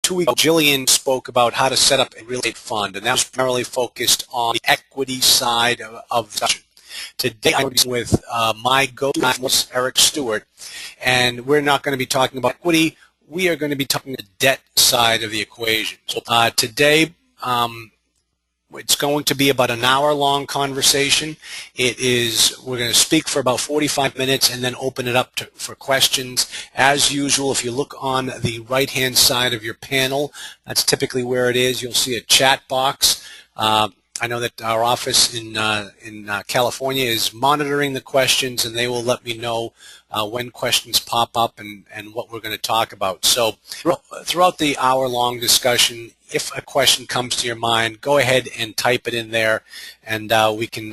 2 weeks ago, Jillian spoke about how to set up a real estate fund, and that was primarily focused on the equity side of the discussion. Today I'm with my go-to Eric Stewart, and we're not going to be talking about equity. We are going to be talking the debt side of the equation. So today it's going to be about an hour-long conversation. We're going to speak for about 45 minutes and then open it up for questions. As usual, if you look on the right-hand side of your panel, that's typically where it is. You'll see a chat box. I know that our office in California is monitoring the questions, and they will let me know when questions pop up and what we're going to talk about. So throughout the hour-long discussion, if a question comes to your mind, go ahead and type it in there, and we can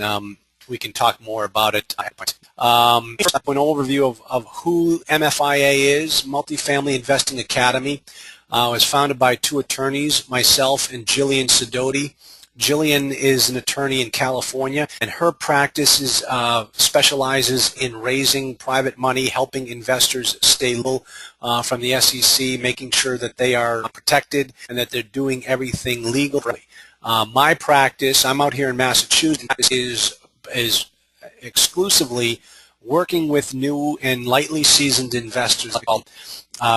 talk more about it. First up, an overview of who MFIA is. Multifamily Investing Academy was founded by two attorneys, myself and Jillian Sidoti. Jillian is an attorney in California, and her practice specializes in raising private money, helping investors stay low from the SEC, making sure that they are protected and that they're doing everything legally. My practice, I'm out here in Massachusetts, is exclusively working with new and lightly seasoned investors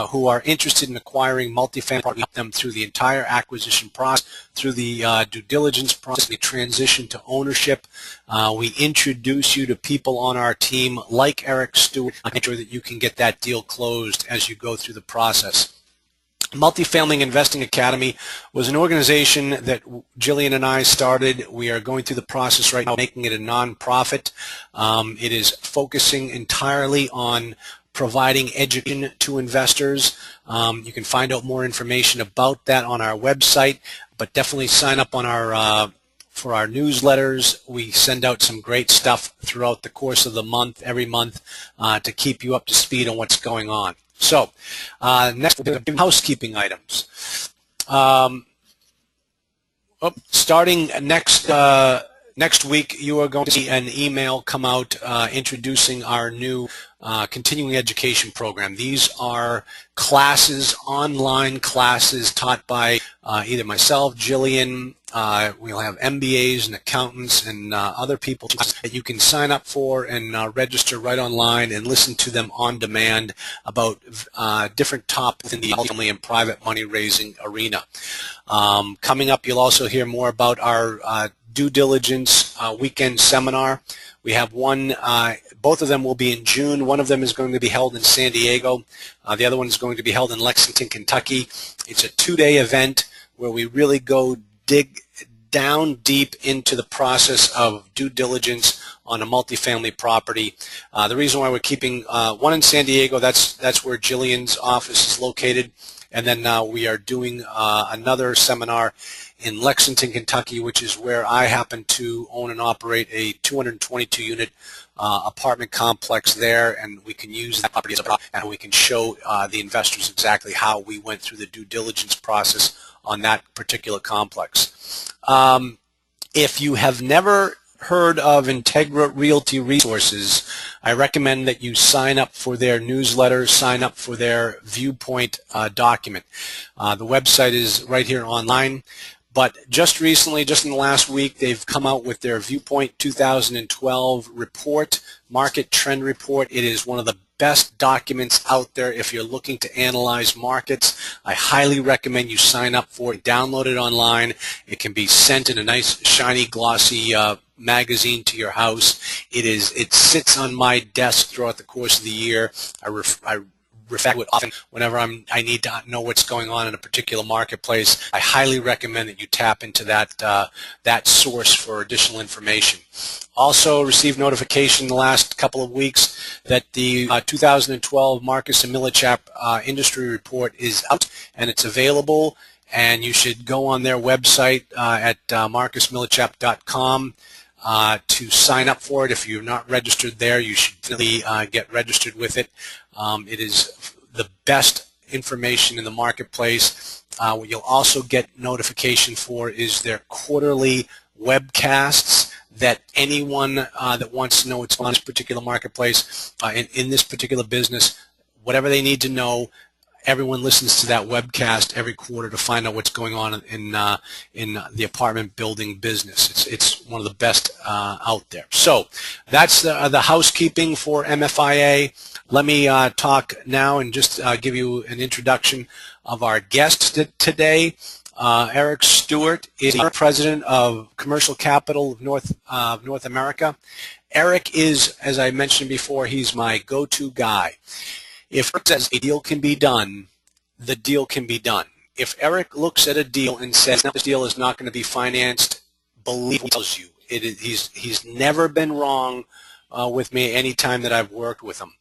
who are interested in acquiring multifamily property, help them through the entire acquisition process, through the due diligence process, the transition to ownership. We introduce you to people on our team like Eric Stewart, make sure that you can get that deal closed as you go through the process. Multifamily Investing Academy was an organization that Jillian and I started. We are going through the process right now, making it a nonprofit. It is focusing entirely on providing education to investors. You can find out more information about that on our website, but definitely sign up on for our newsletters. We send out some great stuff throughout the course of the month, every month, to keep you up to speed on what's going on. So, next, housekeeping items. Starting next week, you are going to see an email come out introducing our new continuing education program. These are classes, online classes taught by either myself, Jillian. We'll have MBAs and accountants and other people that you can sign up for and register right online and listen to them on demand about different topics in the family and private money raising arena. Coming up, you'll also hear more about our due diligence weekend seminar. We have one, both of them will be in June. One of them is going to be held in San Diego. The other one is going to be held in Lexington, Kentucky. It's a two-day event where we really dig down deep into the process of due diligence on a multifamily property. The reason why we're keeping one in San Diego, that's where Jillian's office is located, and then we are doing another seminar in Lexington, Kentucky, which is where I happen to own and operate a 222-unit apartment complex there, and we can use that property as a property, and we can show the investors exactly how we went through the due diligence process on that particular complex. If you have never heard of Integra Realty Resources, I recommend that you sign up for their newsletter, sign up for their viewpoint document. The website is right here online. But just recently, just in the last week, they've come out with their Viewpoint 2012 report, market trend report. It is one of the best documents out there if you're looking to analyze markets. I highly recommend you sign up for it, download it online. It can be sent in a nice, shiny, glossy magazine to your house. It sits on my desk throughout the course of the year. I refer to it often whenever I need to know what's going on in a particular marketplace. I highly recommend that you tap into that source for additional information. Also received notification the last couple of weeks that the 2012 Marcus and Millichap industry report is out and it's available, and you should go on their website at marcusmillichap.com to sign up for it. If you're not registered there, you should really get registered with it. It is the best information in the marketplace. What you'll also get notification for is their quarterly webcasts that anyone that wants to know what's on this particular marketplace, in this particular business, whatever they need to know, everyone listens to that webcast every quarter to find out what's going on in the apartment building business. It's one of the best out there. So that's the housekeeping for MFIA. Let me talk now and just give you an introduction of our guest today. Eric Stewart is the president of Commercial Capital of North America. Eric is, as I mentioned before, he's my go-to guy. If Eric says a deal can be done, the deal can be done. If Eric looks at a deal and says, no, this deal is not going to be financed, believe he tells you. He's never been wrong with me any time that I've worked with him.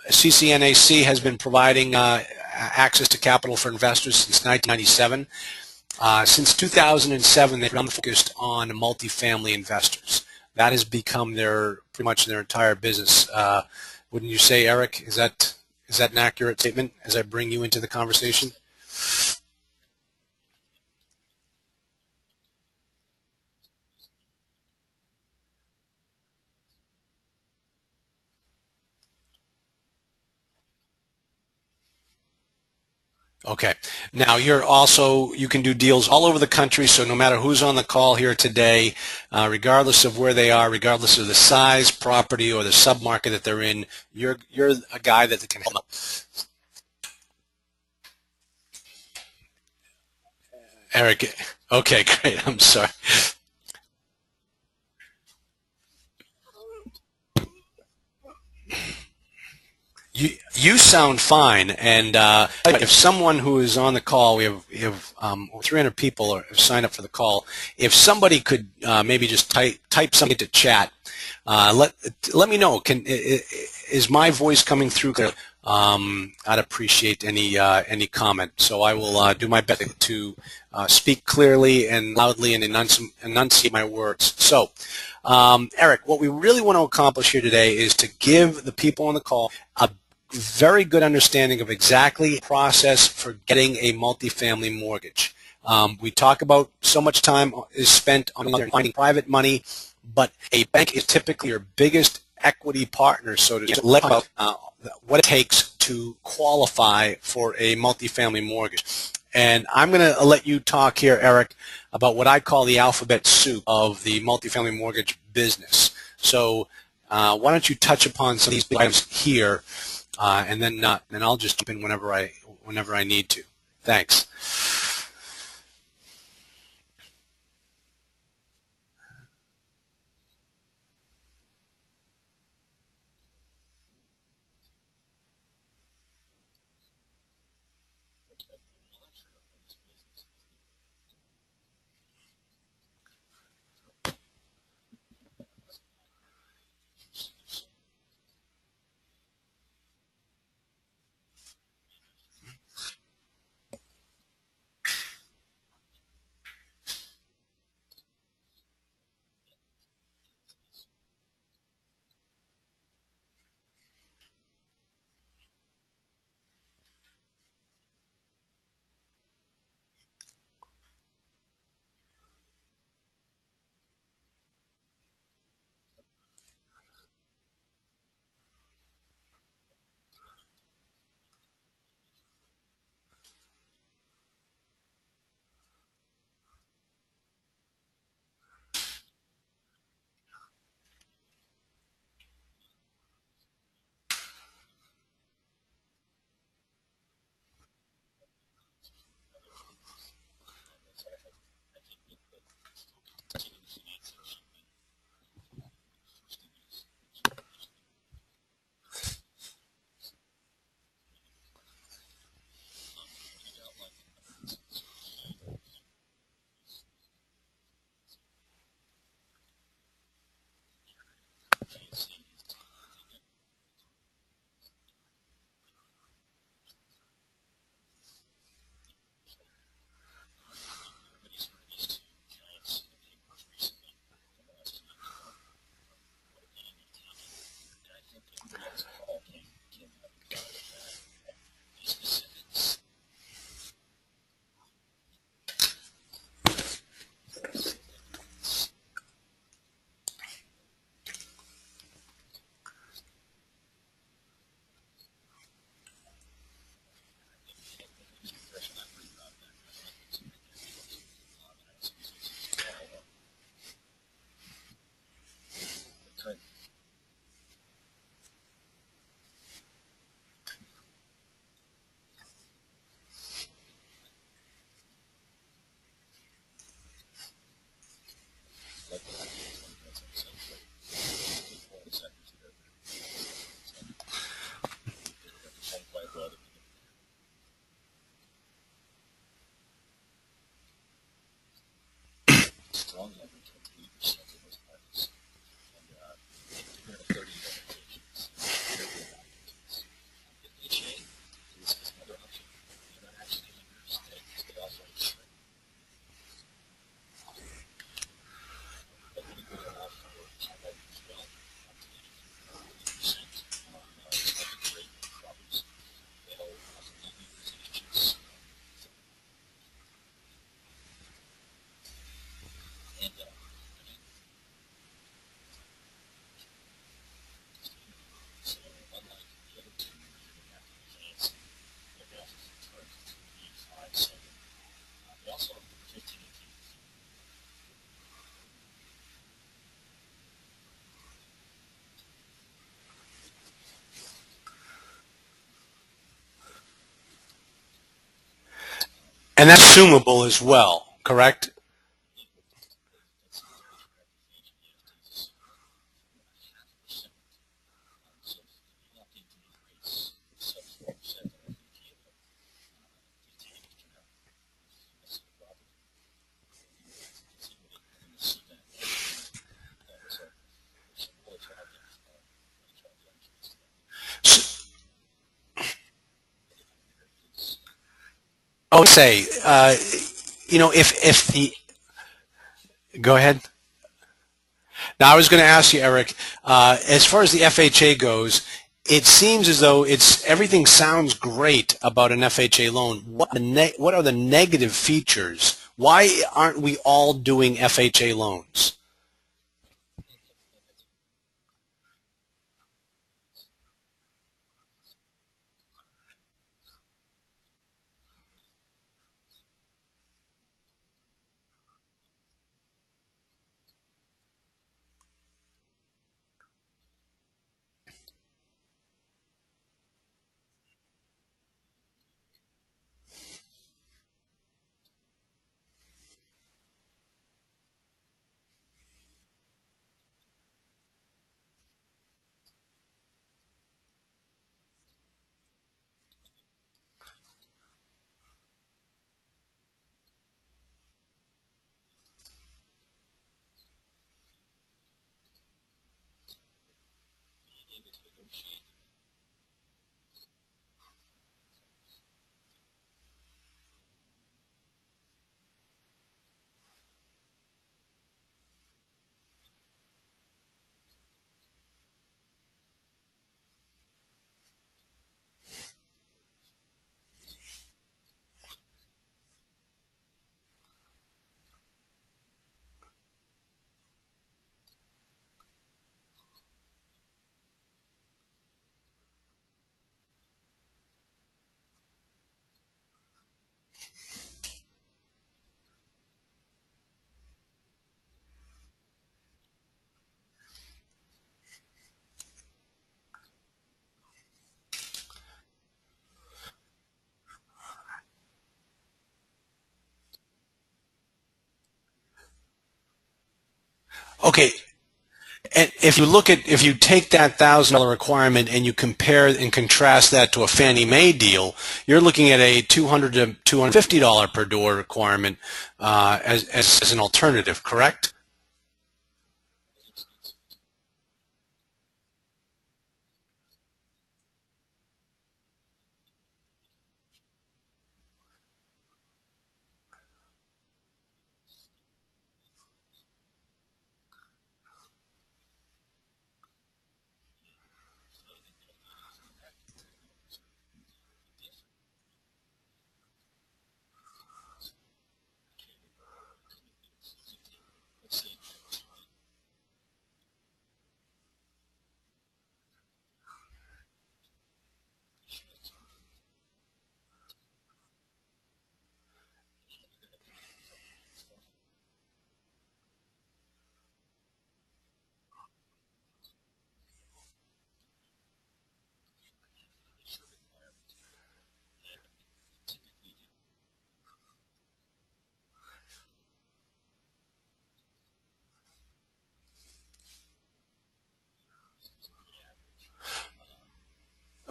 CCNAC has been providing access to capital for investors since 1997. Since 2007, they've been focused on multifamily investors. That has become pretty much their entire business. Wouldn't you say, Eric? Is that an accurate statement as I bring you into the conversation? Okay. Now you can do deals all over the country, so no matter who's on the call here today, regardless of where they are, regardless of the size, property, or the submarket that they're in, you're a guy that can help them. Eric, okay, great. I'm sorry. You sound fine, and if someone who is on the call, we have 300 people have signed up for the call. If somebody could maybe just type something to chat, let me know. Is my voice coming through clearly? I'd appreciate any comment. So I will do my best to speak clearly and loudly and enunciate my words. So, Eric, what we really want to accomplish here today is to give the people on the call a very good understanding of exactly the process for getting a multifamily mortgage. We talk about so much time is spent on finding private money, but a bank is typically your biggest equity partner, so to let about what it takes to qualify for a multifamily mortgage. And I'm going to let you talk here, Eric, about what I call the alphabet soup of the multifamily mortgage business. So why don't you touch upon some of these items here, and then I'll just jump in whenever I need to. Thanks. And that's assumable as well, correct? I would say, if the go ahead. Now, I was going to ask you, Eric, as far as the FHA goes, it seems as though everything sounds great about an FHA loan. What are the negative features? Why aren't we all doing FHA loans? Okay, and if you take that $1,000 requirement and you compare and contrast that to a Fannie Mae deal, you're looking at a $200 to $250 per door requirement as an alternative, correct?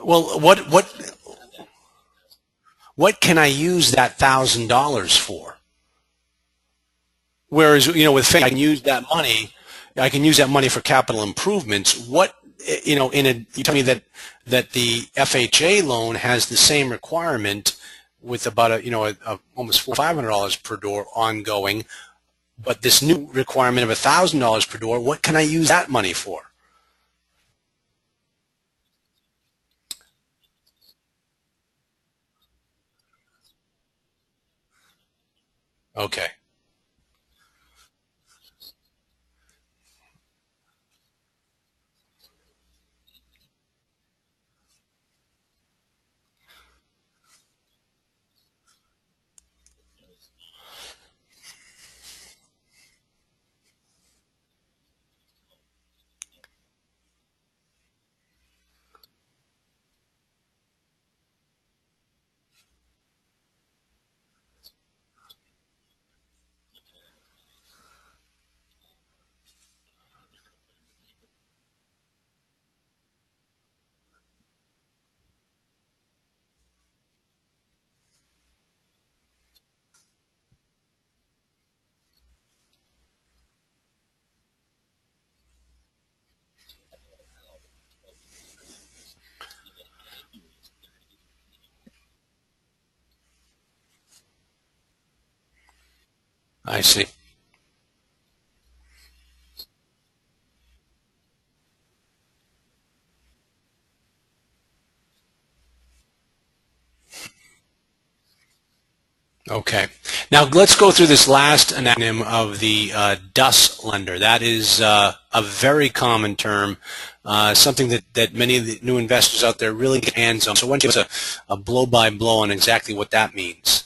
Well, what can I use that $1,000 for? Whereas, with Fannie, I can use that money for capital improvements. You tell me that the FHA loan has the same requirement with about almost $500 per door ongoing, but this new requirement of $1,000 per door, what can I use that money for? Okay. I see. Okay. Now let's go through this last acronym of the DUS lender. That is a very common term, something that many of the new investors out there really get hands on. So why don't you give us a blow-by-blow on exactly what that means?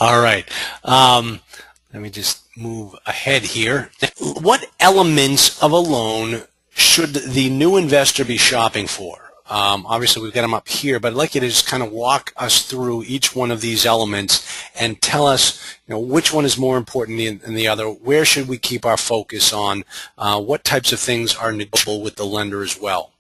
All right. Let me just move ahead here. What elements of a loan should the new investor be shopping for? Obviously, we've got them up here, but I'd like you to just kind of walk us through each one of these elements and tell us, which one is more important than the other. Where should we keep our focus on? What types of things are negotiable with the lender as well?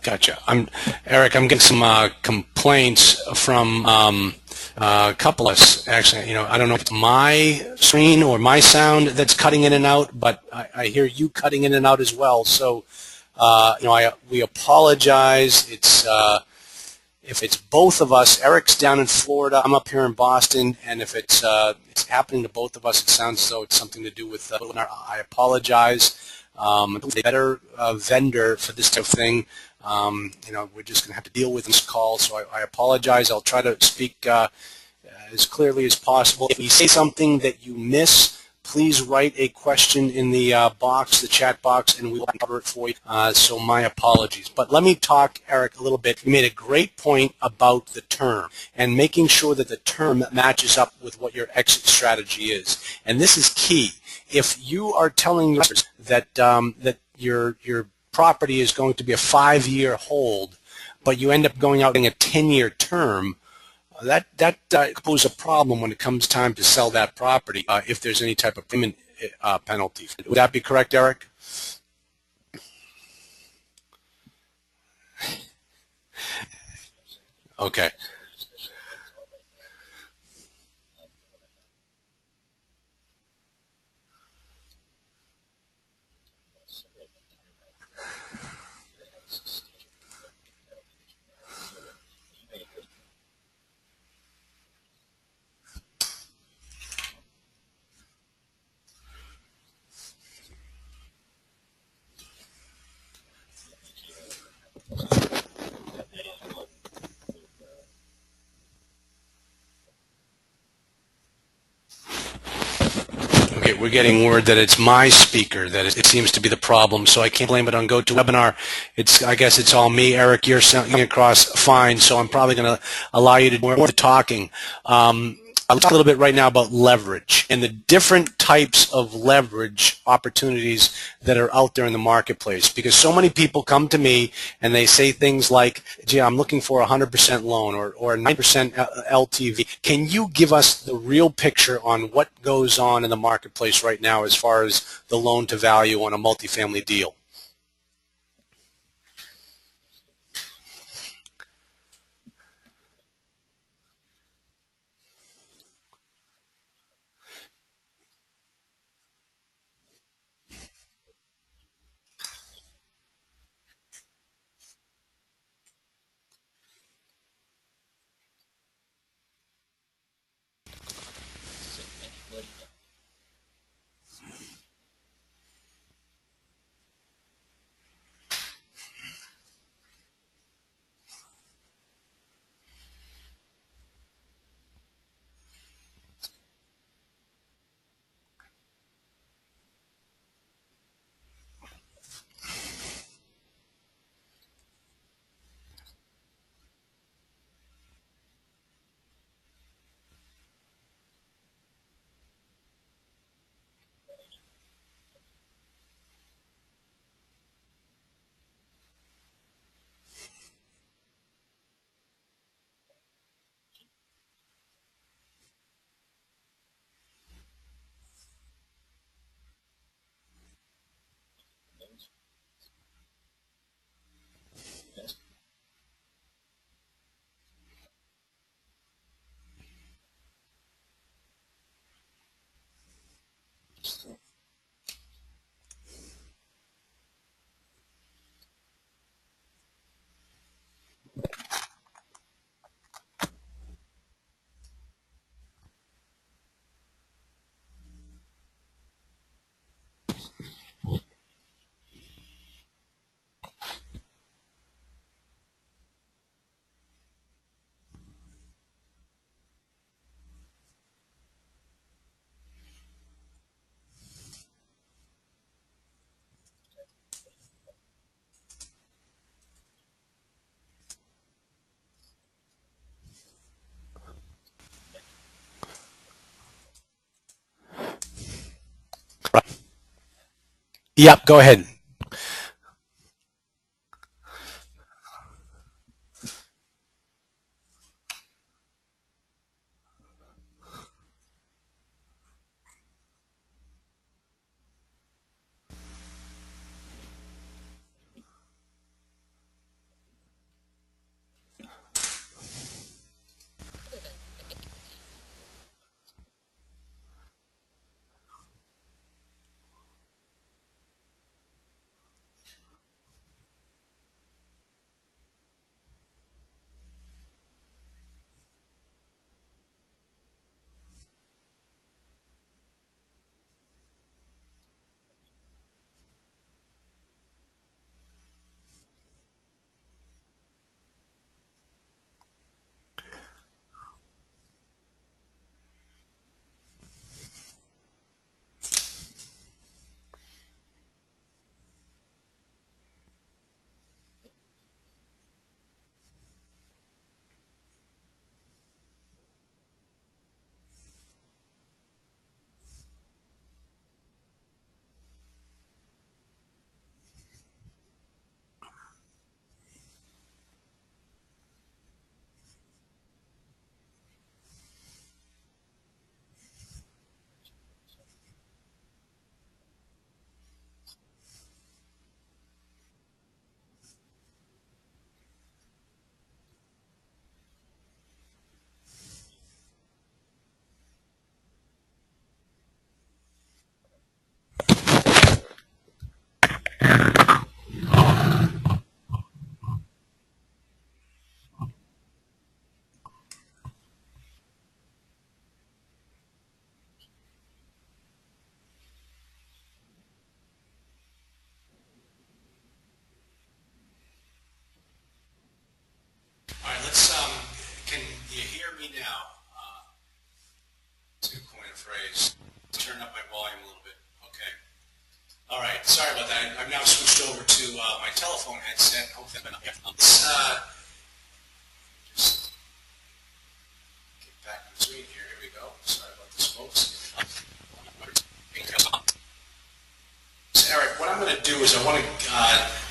Gotcha. Eric. I'm getting some complaints from a couple of us. Actually, I don't know if it's my screen or my sound that's cutting in and out, but I hear you cutting in and out as well. So, we apologize. if it's both of us, Eric's down in Florida, I'm up here in Boston, and if it's happening to both of us, it sounds as though it's something to do with I apologize. A better vendor for this type of thing. We're just going to have to deal with this call, so I apologize. I'll try to speak as clearly as possible. If you say something that you miss, please write a question in the box, the chat box, and we will cover it for you. So my apologies. But let me talk, Eric, a little bit. You made a great point about the term and making sure that the term matches up with what your exit strategy is. And this is key. If you are telling investors that that your property is going to be a 5-year hold, but you end up going out in a 10-year term, that poses a problem when it comes time to sell that property if there's any type of payment penalty. Would that be correct, Eric? Okay. Okay, we're getting word that it's my speaker that it seems to be the problem, so I can't blame it on GoToWebinar. I guess it's all me. Eric, you're sounding across fine, so I'm probably going to allow you to do more of the talking. I'll talk a little bit right now about leverage and the different types of leverage opportunities that are out there in the marketplace, because so many people come to me and they say things like, gee, I'm looking for a 100% loan or a 9% LTV. Can you give us the real picture on what goes on in the marketplace right now as far as the loan to value on a multifamily deal? Yep, go ahead.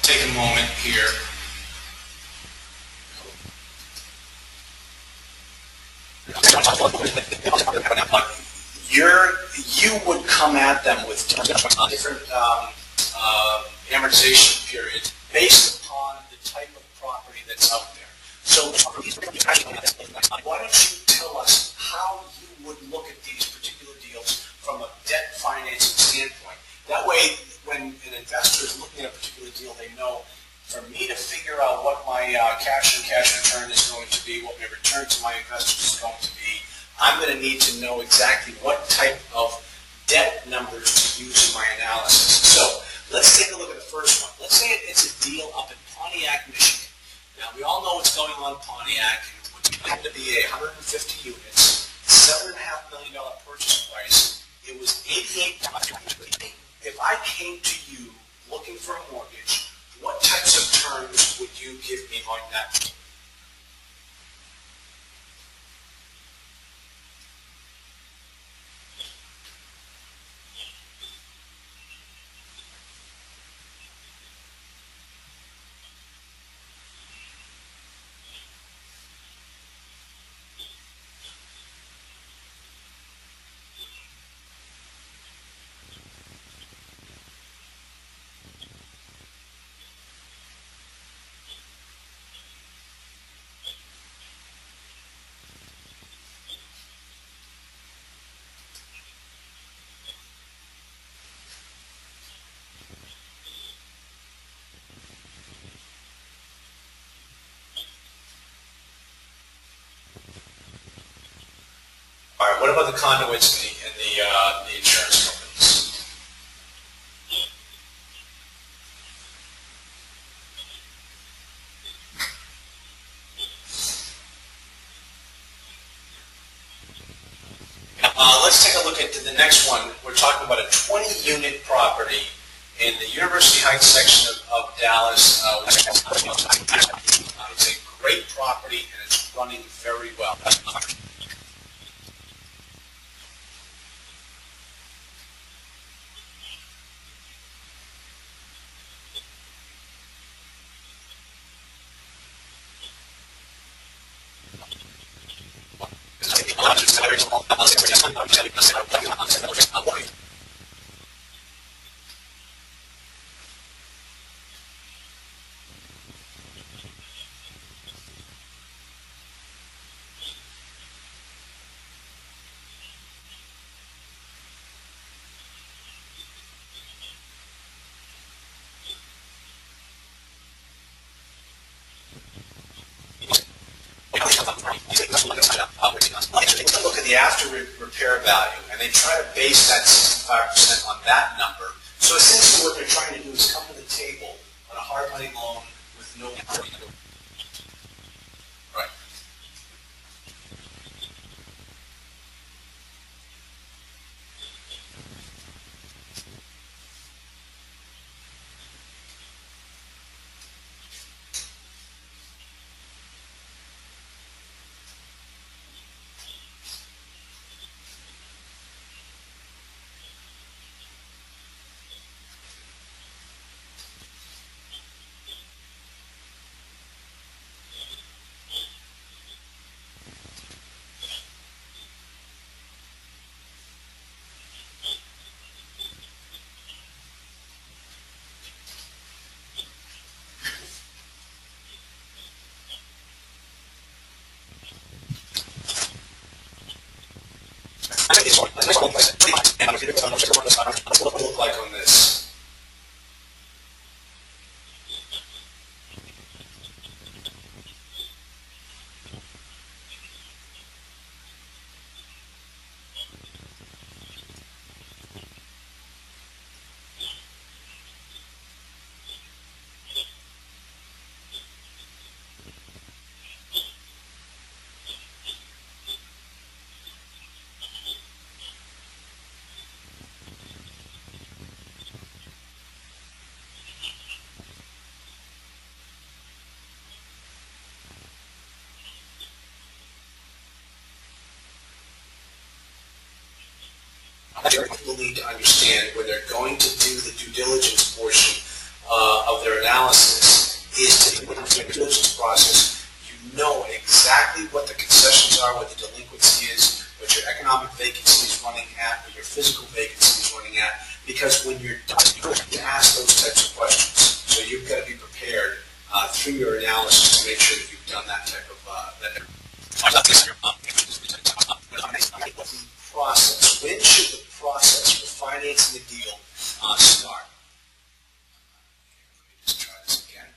take a moment here. You would come at them with different amortization periods based upon the type of property that's out there. So why don't you tell us how you would look at these particular deals from a debt financing standpoint? That way, when an investor is looking at a particular deal, they know, for me to figure out what my cash and cash return is going to be, what my return to my investors is going to be, I'm going to need to know exactly what type of debt numbers to use in my analysis. So let's take a look at the first one. Let's say it's a deal up in Pontiac, Michigan. Now, we all know what's going on in Pontiac. It would happen to be 150 units, $7.5 million purchase price. It was $88,000. If I came to you looking for a mortgage, what types of terms would you give me on that? All right, what about the conduits and the insurance companies? Let's take a look at the next one. We're talking about a 20-unit property in the University Heights section of Dallas. It's a great property and it's running very well. Look at the after repair value, and they try to base that 65% on that number. So essentially, what they're trying to do is come to the table on a hard money loan with no. Right. What would it look like on this? People need to understand when they're going to do the due diligence portion of their analysis is to the due diligence process. You know exactly what the concessions are, what the delinquency is, what your economic vacancy is running at, what your physical vacancy is running at, because when you're done, you ask those types of questions. So you've got to be prepared through your analysis to make sure that you've done that type of process. When should the process for financing a deal start? Let me just try this again.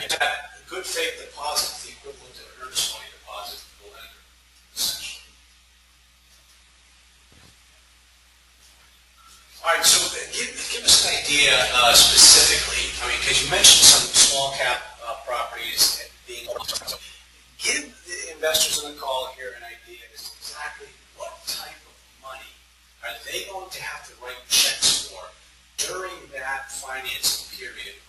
I'm going to a good faith deposit is the equivalent of an earnest money deposit to the lender, essentially. All right, so give us an idea specifically. I mean, because you mentioned some small cap properties and being. So give the investors on the call here an idea as to exactly what type of money are they going to have to write checks for during that financing period.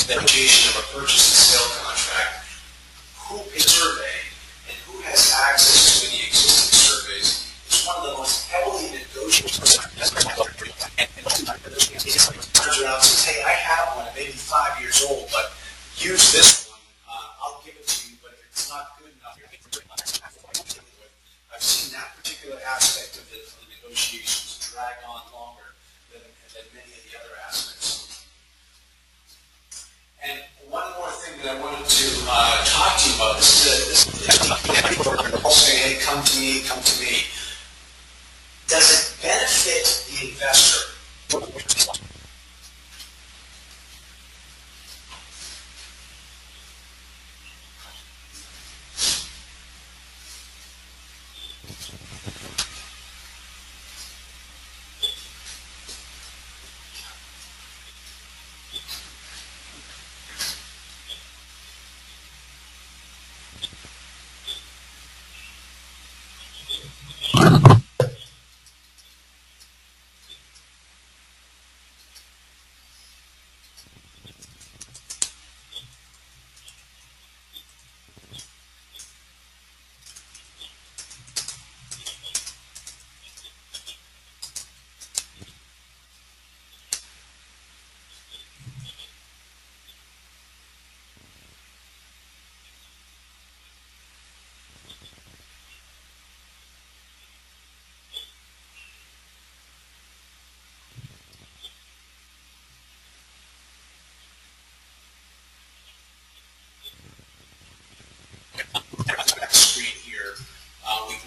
negotiation of a purchase and sale contract, who pays a survey and who has access to the existing surveys is one of the most heavily negotiated. Turns around and says, hey, I have one, it may be 5 years old, but use this one. I'll give it to you, but if it's not good enough, I've seen that particular aspect of the negotiations drag on longer than many of the other aspects. And one more thing that I wanted to talk to you about is people saying, hey, come to me, come to me. Does it benefit the investor?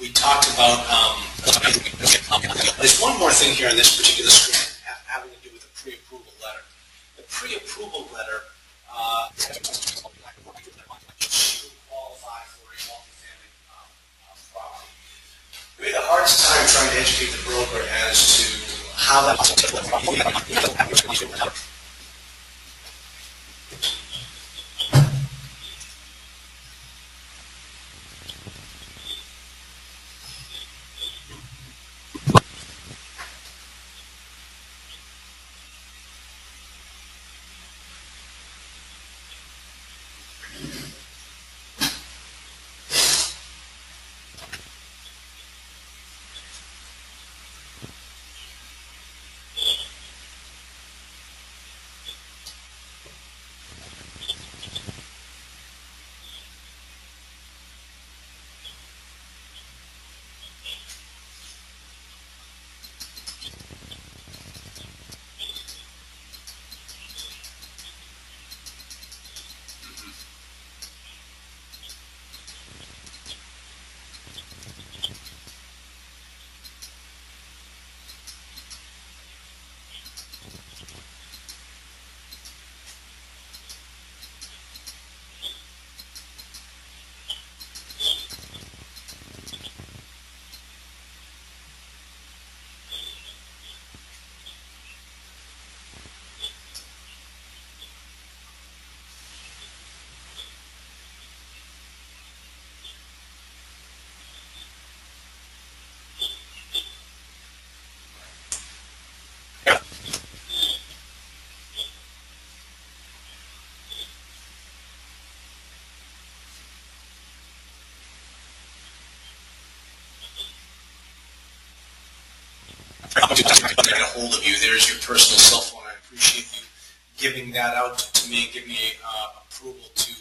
We talked about, there's one more thing here on this particular screen having to do with the pre-approval letter. The pre-approval letter should qualify for a multifamily property. We had the hardest time trying to educate the broker as to how that get a hold of you. There's your personal cell phone. I appreciate you giving that out to me, give me approval to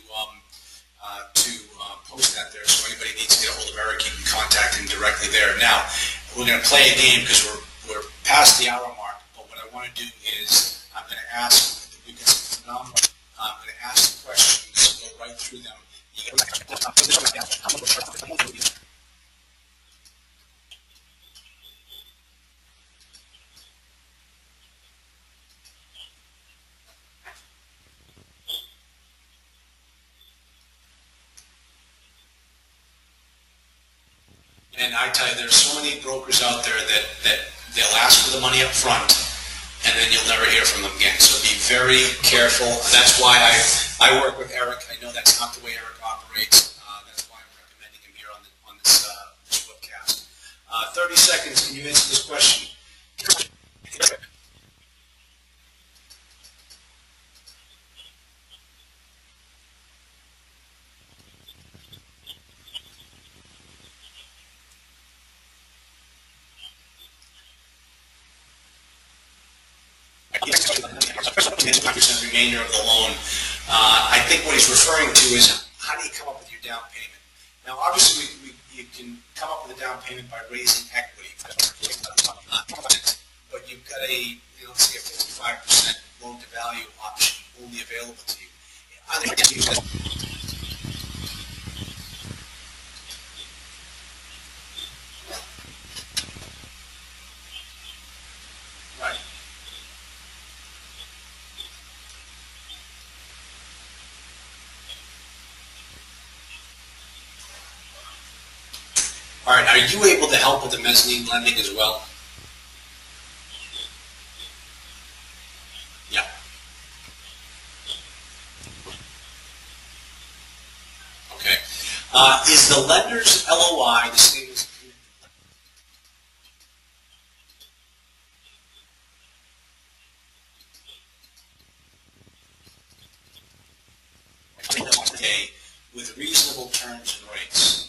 post that there. So anybody needs to get a hold of Eric, you can contact him directly there. Now, we're going to play a game because we're past the hour mark. But what I want to do is I'm going to ask, we've got some phenomenal, I'm going to ask the questions, go right through them. And I tell you, there's so many brokers out there that they'll ask for the money up front, and then you'll never hear from them again. So be very careful. That's why I work with Eric. I know that's not the way Eric operates. That's why I'm recommending him here on this webcast. 30 seconds. Can you answer this question? 5% remainder of the loan. I think what he's referring to is how do you come up with your down payment? Now, obviously, you can come up with a down payment by raising equity, but you've got let's say a 55% loan to value option only available to you. I think right. All right. Are you able to help with the mezzanine lending as well? Yeah. Okay. Is the lender's LOI the same as today with reasonable terms and rates?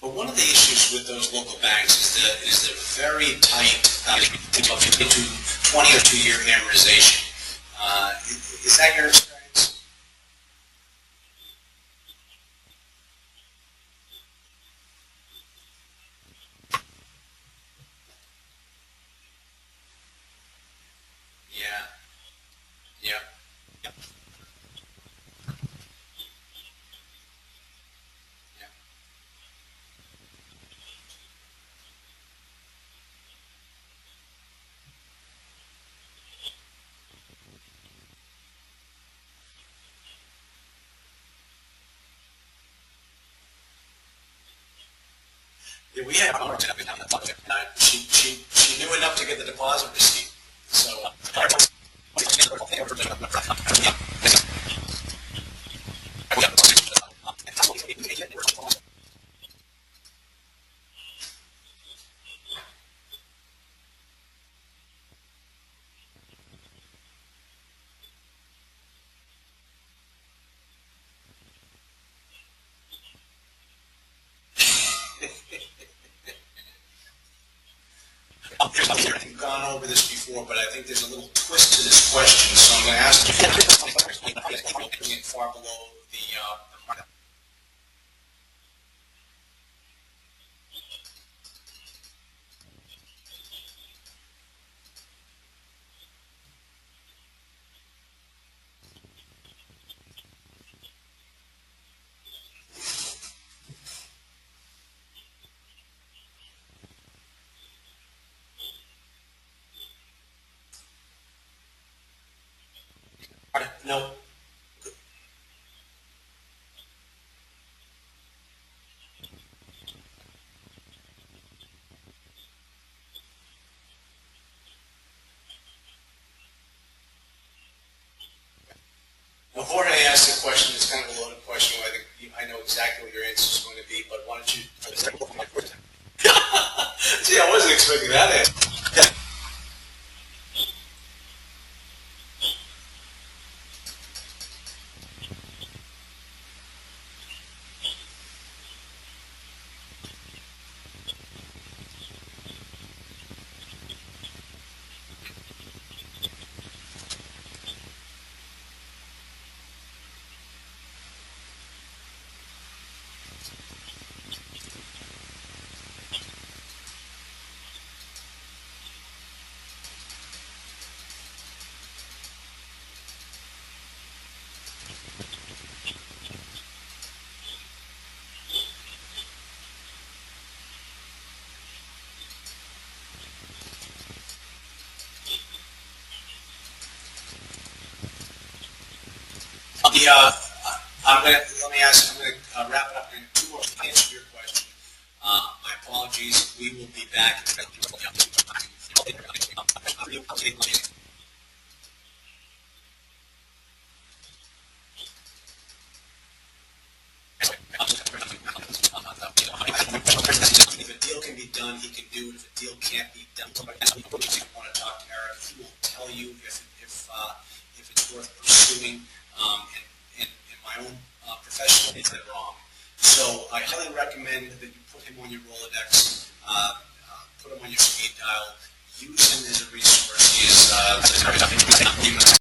But one of the issues with those local banks is the very tight to 20 or 2 year amortization. Is that your experience? Yeah. Yeah. Yeah. Yeah. Yeah, we had she knew enough to get the deposit receipt. So We've gone over this before, but I think there's a little twist to this question, so I'm going to ask you far below the no. Well, Jorge asked a question. It's kind of a loaded question. I think I know exactly what your answer is going to be, but why don't you? Gee, I wasn't expecting that answer. Let me ask. I'm going to wrap it up in two more to answer your question. My apologies. We will be back. do it. If a deal can't be done, you want to talk to Eric. He will tell you if it's worth pursuing. In my own professional, it's wrong. So I highly recommend that you put him on your Rolodex, put him on your speed dial, use him as a resource. He is